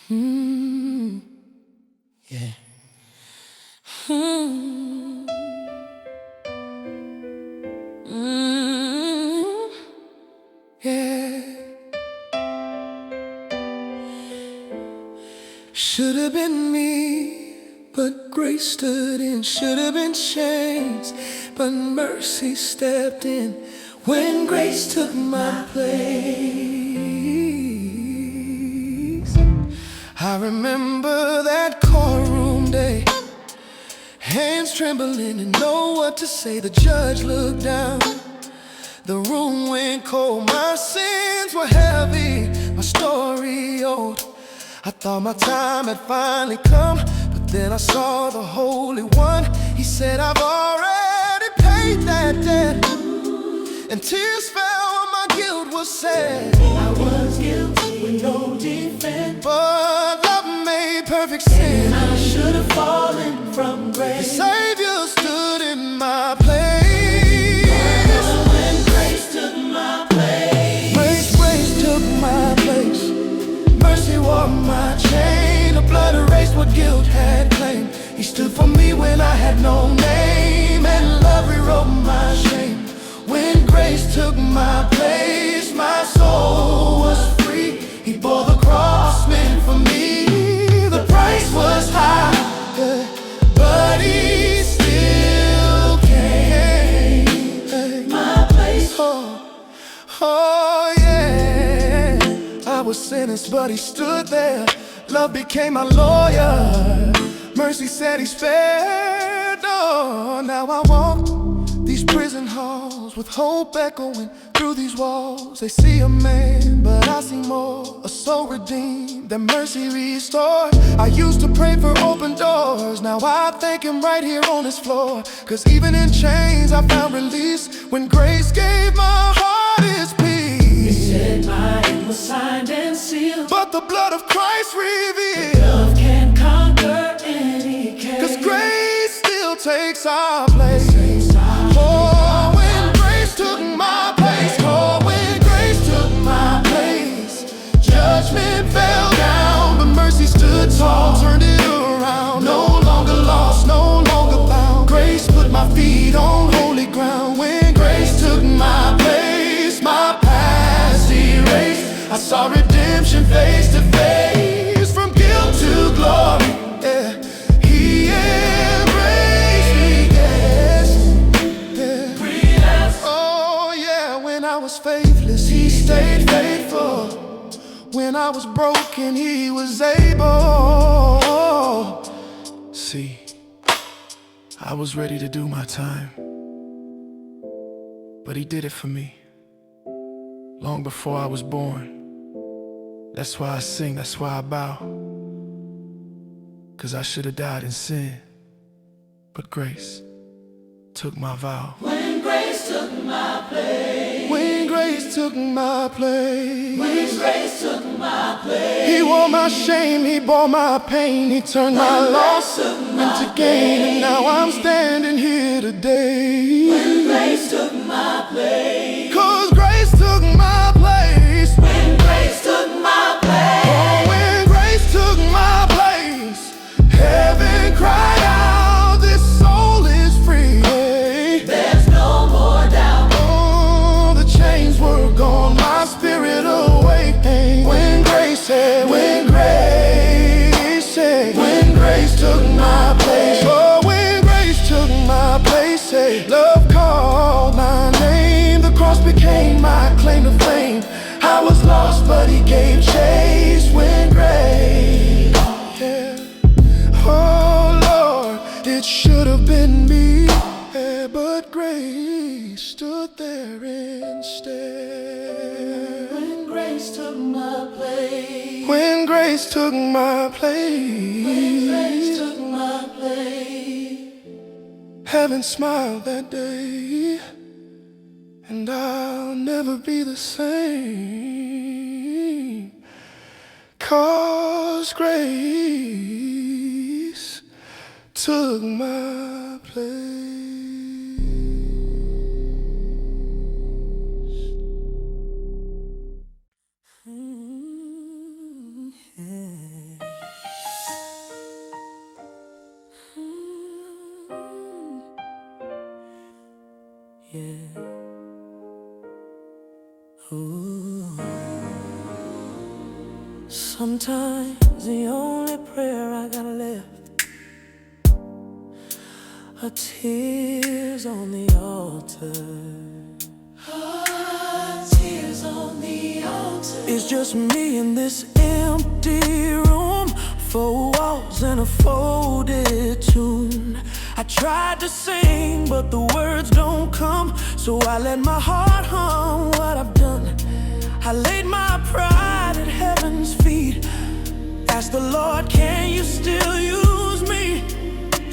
Mm, yeah. Mm, mm, yeah. Should have been me, but grace stood in. Should have been chains, but mercy stepped in. When grace took my place, I remember that courtroom day, hands trembling and know what to say. The judge looked down, the room went cold. My sins were heavy, my story old. I thought my time had finally come, but then I saw the Holy One. He said, I've already paid that debt. And tears fell when my guilt was said. I was guilty with no defense, but love made perfect sense. And I should have fallen from grace. The Savior stood in my place. When grace took my place, grace took my place. Mercy wore my chain. The blood erased what guilt had claimed. He stood for me when I had no name, and love rewrote my shame. When grace took my place, my soul was free. He bore the cross meant for me. The price was high, but he still came my place. Oh yeah. I was sentenced, but he stood there. Love became my lawyer. Mercy said he's fair. No, now I walk these prison halls with hope echoing through these walls. They see a man, but I see more. A soul redeemed, that mercy restored. I used to pray for open doors, now I thank him right here on this floor. Cause even in chains I found release when grace gave my heart its peace. He said my name was signed and sealed, but the blood of Christ revealed love can conquer any case. Cause grace still takes our place. Oh, when grace took my place, oh, when grace took my place, judgment fell down, but mercy stood tall, turned it around. No longer lost, no longer bound. Grace put my feet on holy ground. When grace took my place, my past erased. I saw redemption face to face, from guilt to glory. Yeah. He embraced me, yes. I was faithless, he stayed faithful. When I was broken, he was able. See, I was ready to do my time, but he did it for me long before I was born. That's why I sing, that's why I bow. Cause I should have died in sin, but grace took my vow. When grace took my place, when grace took my place, when grace took my place, he wore my shame, he bore my pain, he turned my loss into gain, and now I'm standing here today. When grace took my place, cause grace took my place. When grace took my place, oh, when grace took my place, heaven cried out, this soul is free. There's no more doubt. Oh, the chains were gone, my spirit awakened. When grace said, when grace said, when grace took my place, oh, when grace took my place, say, love called my name. The cross became my claim to fame. I was lost, but he gave chase. When grace, yeah. Oh Lord, it should have been me, yeah, but grace stood there instead. When grace took my place, when grace took my place, when grace took my place, heaven smiled that day, and I'll never be the same. Cause grace took my place. Yeah. Sometimes the only prayer I got left are tears on the altar. Tears on the altar. It's just me in this empty room, four walls and a folded tune. I tried to sing, but the words don't come, so I let my heart hum what I've done. I laid my pride at heaven's feet, asked the Lord, can you still use me?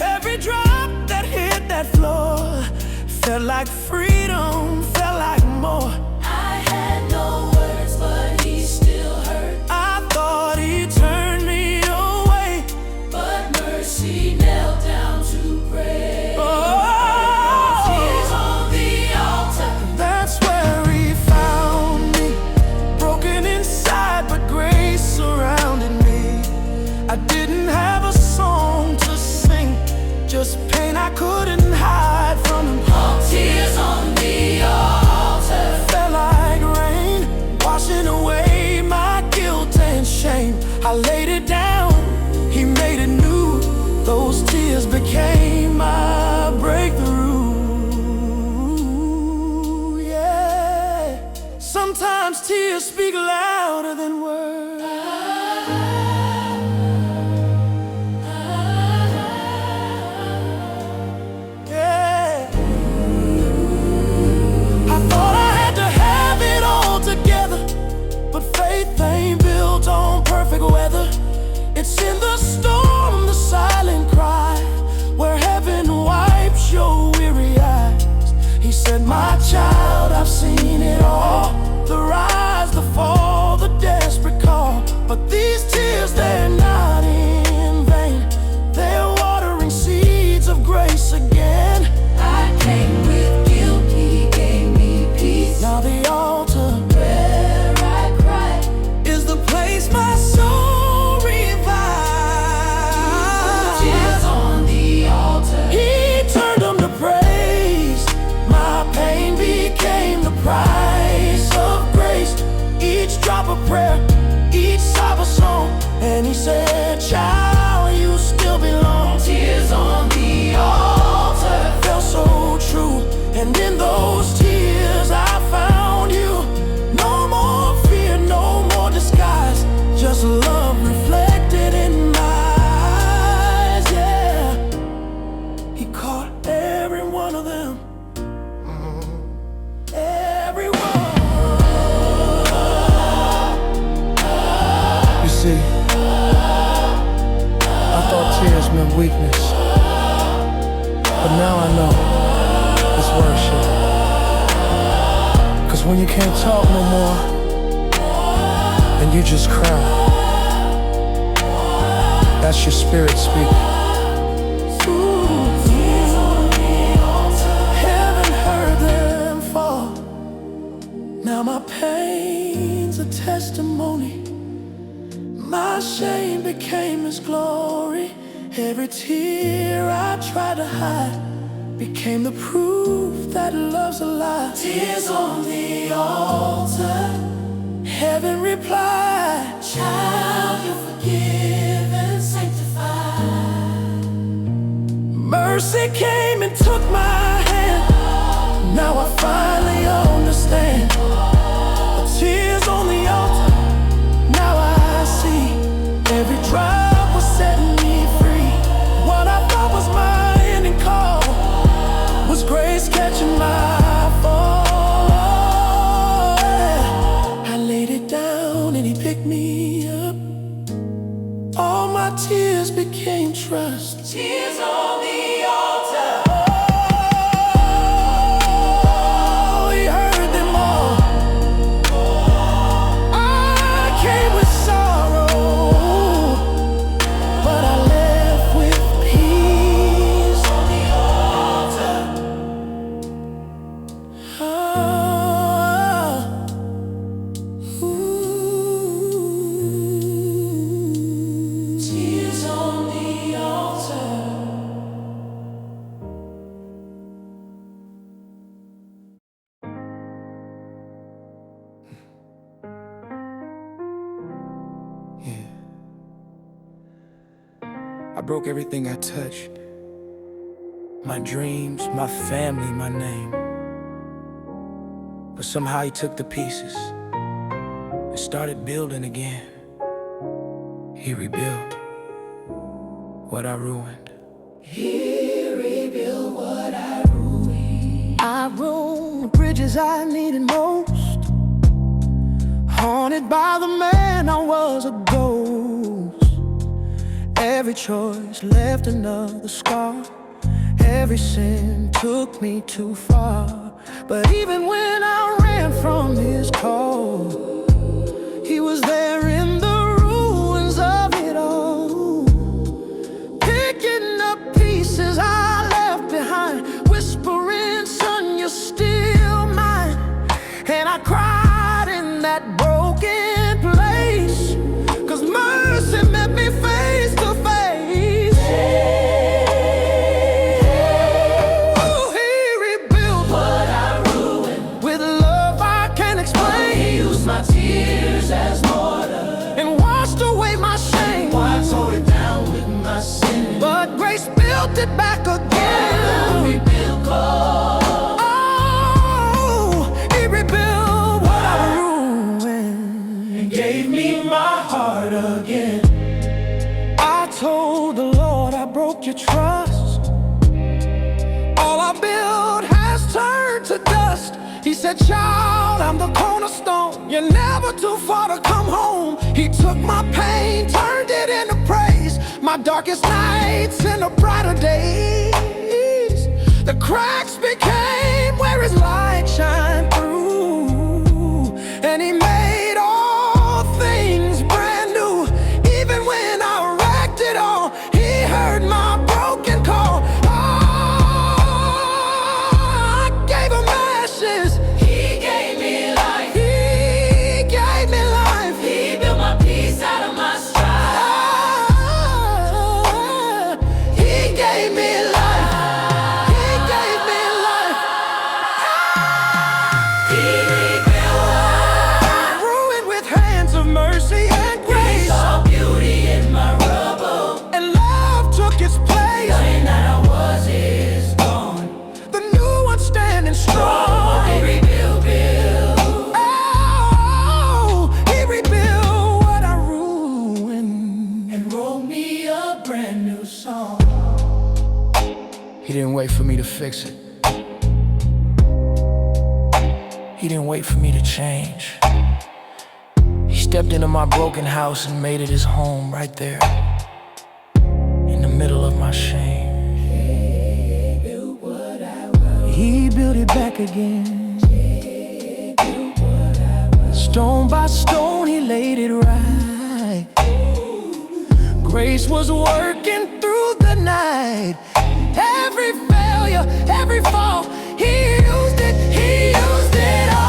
Every drop that hit that floor felt like freedom, felt like more. I had no words, but he still heard. I thought he turned me away, but mercy knelt down to pray. Oh, tears on the altar. That's where he found me, broken inside, but grace surrounded me. I didn't have a song to sing, just pain I couldn't hide from him. Tears on the altar felt like rain, washing away my guilt and shame. I laid it down, he made it new. Those tears became my breakthrough. Yeah, sometimes tears speak louder than words. Faith ain't built on perfect weather. It's in the storm, the silent cry, where heaven wipes your weary eyes. He said, my child, I've seen it all, the rise, the fall, the desperate call. But these tears, they're not in vain. They're watering seeds of grace again. I came with guilt, he gave me peace. Now the altar, my soul revived. Tears on the altar. He turned them to praise. My pain became the price of grace. Each drop of prayer, each sob a song. And he said, child, you still belong. Tears on the altar felt so true. And in those tears I found you. No more fear, no more disguise, just love reflected in my eyes, yeah. He caught every one of them, every one. You see, I thought tears meant weakness, but now I know it's worship. 'Cause when you can't talk no more and you just cry, that's your spirit speaking. Heaven heard them fall. Now my pain's a testimony. My shame became his glory. Every tear I tried to hide became the proof that love's alive. Tears on the altar. Heaven replied, child, you're forgiven, sanctified. Mercy came and took my hand. Now I finally understand. The tears on the altar, now I see. Every drop was setting me free. What I thought was my ending call was grace catching my fall. And he picked me up. All my tears became trust. Tears on the altar. Oh, he heard them all. I came with sorrow, but I left with peace. On the altar. Tears on the altar. broke everything I touched. My dreams, my family, my name. But somehow he took the pieces and started building again. He rebuilt what I ruined. He rebuilt what I ruined. I ruined the bridges I needed most, haunted by the man I was, a ghost. Every choice left another scar. Every sin took me too far. But even when I ran from his call, he was there in the ruins of it all, picking up pieces I left behind, whispering, son, you're still mine. And I cried in that broken place, 'cause mercy met me face to face. My tears as mortar and washed away my shame. I tore it down with my sin, but grace built it back again. Rebuilt God. Oh, he rebuilt what I ruined and gave me my heart again. I told the Lord I broke your trust. All I built has turned to dust. He said, child, I'm the cornerstone. You're never too far to come home. He took my pain, turned it into praise. My darkest nights into brighter days. The cracks became where his light shined through, and he made all things brand new. Even when I wrecked it all, he heard my broken call. Mercy and grace, he saw beauty in my rubble, and love took its place. The pain that I was is gone, the new one standing strong. He rebuilt, oh, he rebuilt what I ruined and wrote me a brand new song. He didn't wait for me to fix it. He didn't wait for me to change. He stepped into my broken house and made it his home right there, in the middle of my shame. He built it back again. Stone by stone, he laid it right. Grace was working through the night. Every failure, every fall, he used it, he used it all.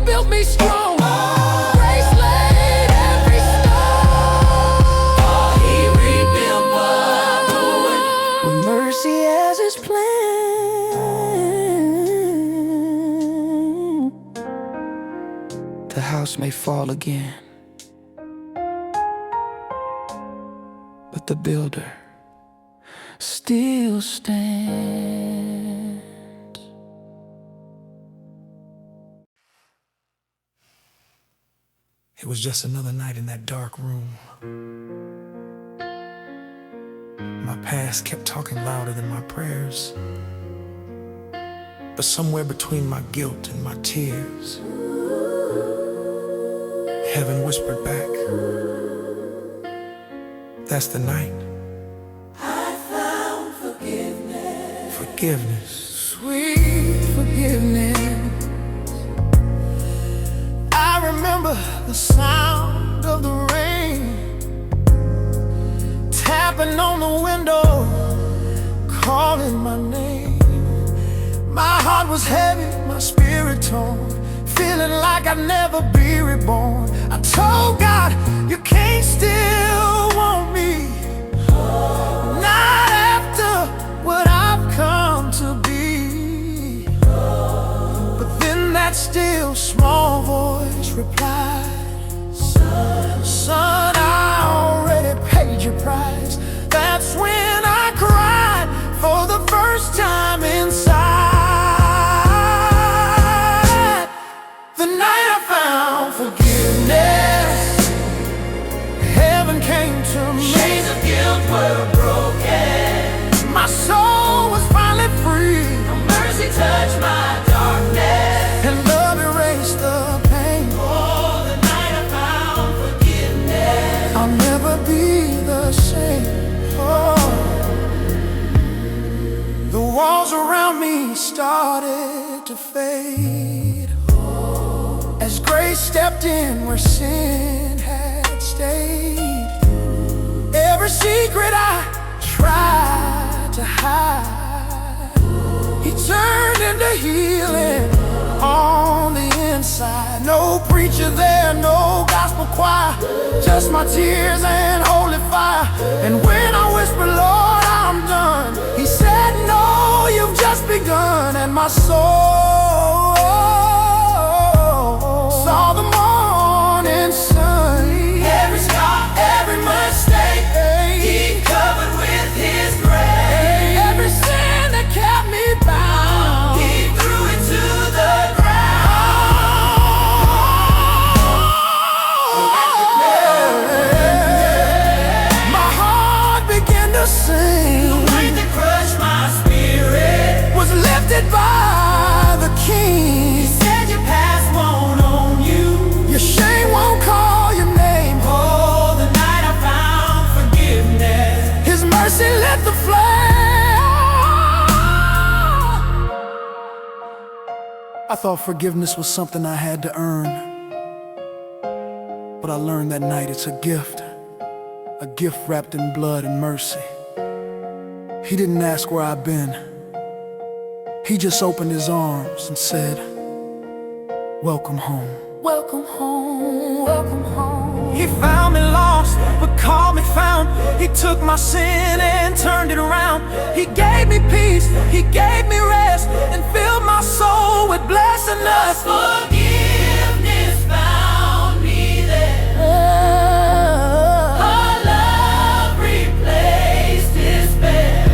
Built me strong. Grace laid every stone. Oh, he rebuilt what I ruined with mercy as his plan. The house may fall again, but the builder still stands. It was just another night in that dark room. My past kept talking louder than my prayers. But somewhere between my guilt and my tears, heaven whispered back, that's the night. I found forgiveness. Forgiveness. Sweet forgiveness. I remember the sound of the rain tapping on the window, calling my name. My heart was heavy, my spirit torn, feeling like I'd never be reborn. I told God, you can't still want me, not after what I've come to be. But then that still small voice replied, son, I already paid your price. That's when I cried for the first time inside. The night I found forgiveness, heaven came to me. Chains of guilt were broken. My soul was finally free. Mercy touched my darkness, and love erased the pain. oh, the night I found forgiveness. I'll never be the same. Oh. The walls around me started to fade as grace stepped in where sin had stayed. Every secret I tried to hide, He turned into healing on the inside. No preacher there, no gospel choir, just my tears and holy fire. And when I whispered, Lord, I'm done, He said, no, you've just begun. And my soul saw the morning sun. Every scar, every mistake, He covered with His grace. Every sin that kept me bound, He threw it to the ground. my heart began to sing. The weight that crushed my spirit Was lifted by the King. said your past won't own you. Your shame won't call your name. Oh, the night I found forgiveness. His mercy lit the flame. I thought forgiveness was something I had to earn, but I learned that night it's a gift wrapped in blood and mercy. He didn't ask where I've been. He just opened His arms and said, welcome home. Welcome home, welcome home. He found me lost, but called me found. He took my sin and turned it around. He gave me peace, He gave me rest, and filled my soul with blessedness. Forgiveness found me there. Our love replaced despair.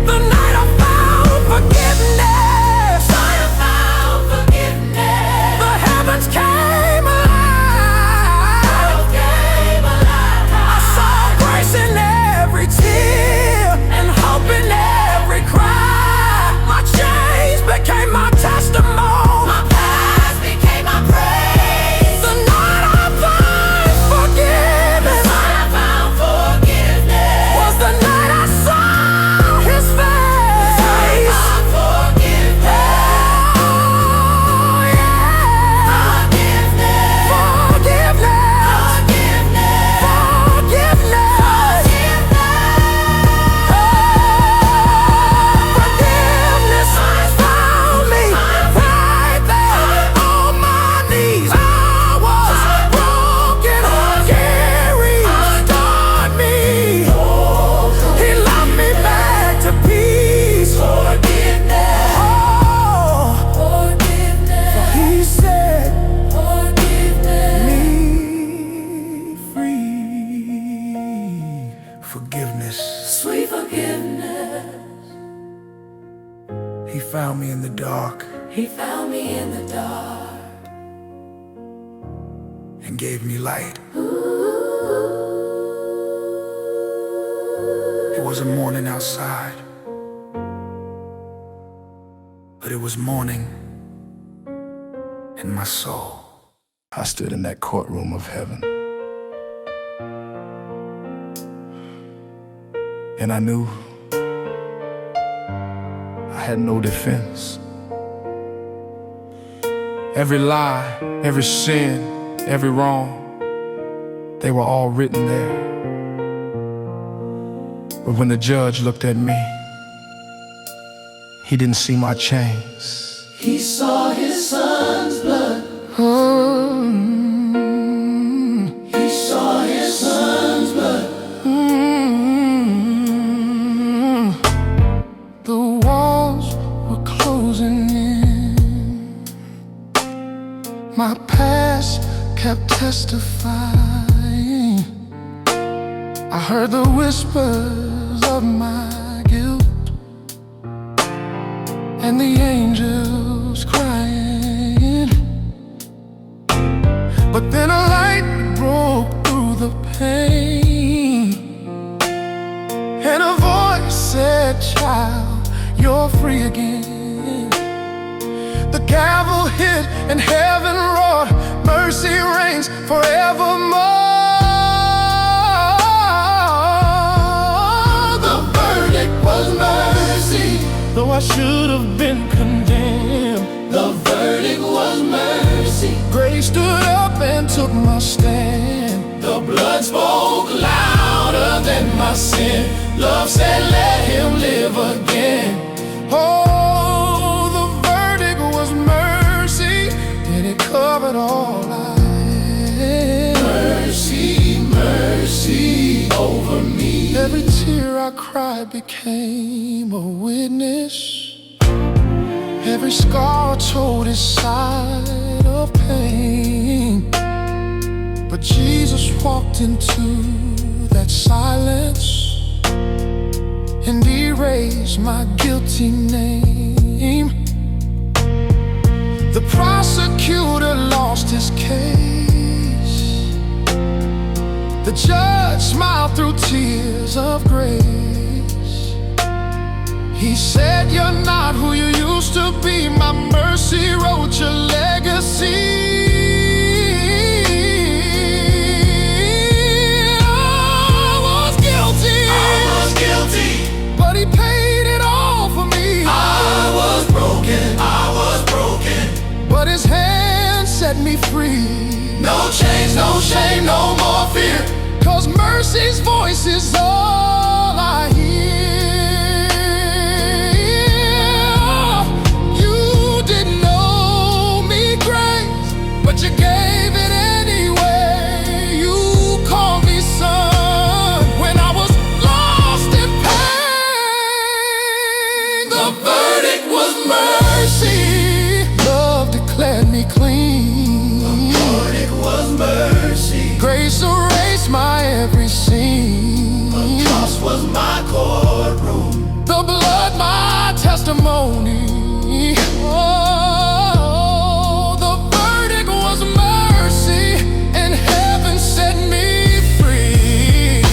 The night I found forgiveness, Night I found forgiveness. the heavens came alive. Love came alive. I saw grace in every tear and hope in every cry. My chains became my testimony. My past became my praise. The night I found forgiveness Night I found forgiveness. was the night I saw His face. Found forgiveness. Oh yeah, Forgiveness. forgiveness, Forgiveness. forgiveness found me right there on my knees. I was broken, He restored me. He loved me back to peace. Forgiveness. Oh, Forgiveness. He set Forgiveness. me free. Forgiveness. Sweet forgiveness. He found me in the dark He found me in the dark. and gave me light. It wasn't morning outside, but it was morning in my soul. I stood in that courtroom of heaven, And I knew I had no defense. Every lie, every sin, every wrong, they were all written there. But when the judge looked at me, he didn't see my chains. He saw his son's blood. He saw his son's blood. The walls were closing in. My past kept testifying. I heard the whispers of my guilt and the angels crying. But then a light broke through the pain, and a voice said, "Child, you're free again." The gavel hit and heaven roared, mercy reigns forevermore. The verdict was mercy, though I should have been condemned. The verdict was mercy. Grace stood up and took my stand. The blood spoke louder than my sin. Love said, let him live again. Oh, the verdict was mercy, and it covered all I had. Mercy, mercy over me. Every tear I cried became a witness. Every scar told his side of pain. But Jesus walked into that silence and erased my guilty name. The prosecutor lost his case. The judge smiled through tears of grace. He said, "You're not who you used to be. My mercy wrote your legacy." I was guilty, but he paid it all for me. I was broken, but his hand set me free. no chains, no shame, no more fear. 'Cause mercy's voice is all I hear. You didn't know me grace, but you gave it anyway. You called me son when I was lost in pain. The verdict was mercy. Love declared me clean. The verdict was mercy. Grace erased my every sin. The cross was my courtroom. The blood, my testimony. Oh, the verdict was mercy, and heaven set me free.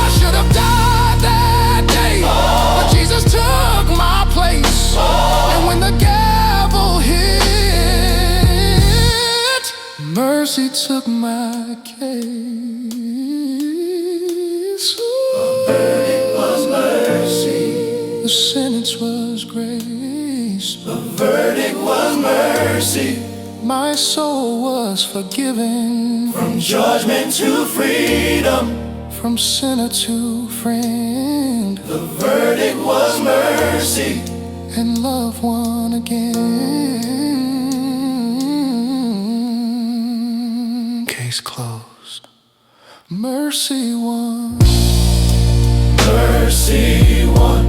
I should have died that day, but Jesus took my place. And when the gavel hit, mercy took my case. The verdict was mercy. The sentence was grace. The verdict was mercy. My soul was forgiven. From judgment to freedom. From sinner to friend. The verdict was mercy. And love won again. Case closed. Mercy won. Mercy won.